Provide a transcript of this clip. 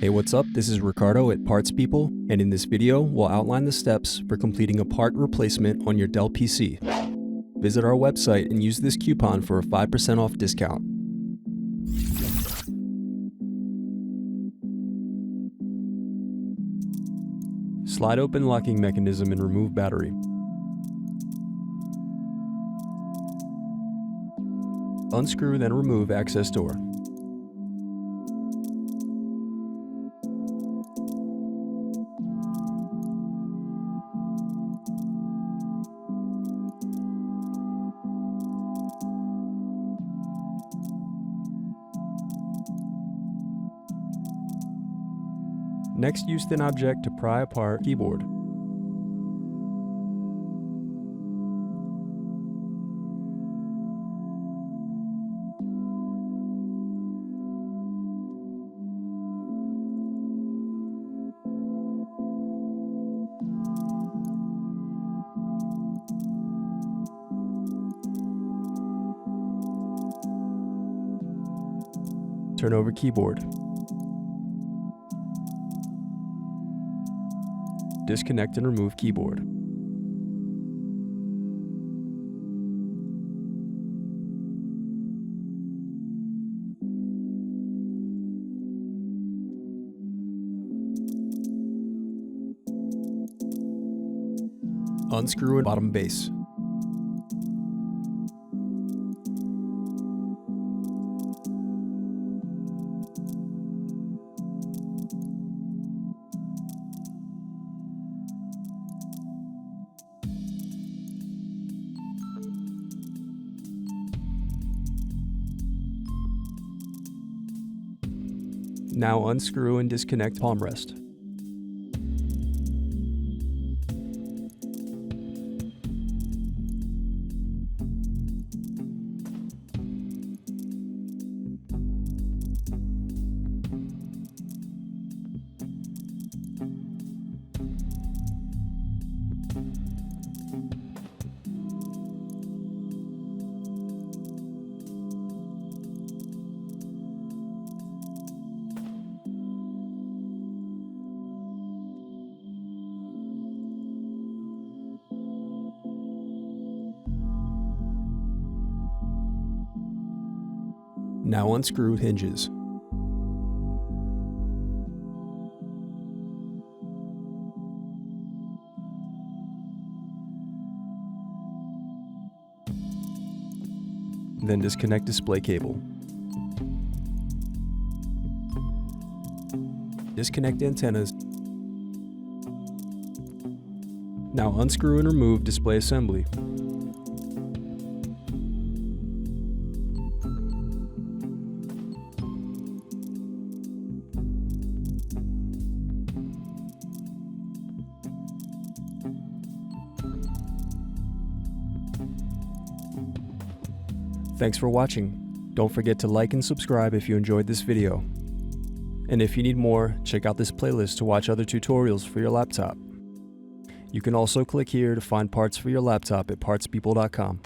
Hey, what's up? This is Ricardo at Parts People, and in this video, we'll outline the steps for completing a part replacement on your Dell PC. Visit our website and use this coupon for a 5% off discount. Slide open locking mechanism and remove battery. Unscrew then remove access door. Next, use thin object to pry apart keyboard. Turn over keyboard. Disconnect and remove keyboard. Unscrew and bottom base. Now unscrew and disconnect palm rest. Now unscrew hinges. Then disconnect display cable. Disconnect antennas. Now unscrew and remove display assembly. Thanks for watching. Don't forget to like and subscribe if you enjoyed this video. And if you need more, check out this playlist to watch other tutorials for your laptop. You can also click here to find parts for your laptop at partspeople.com.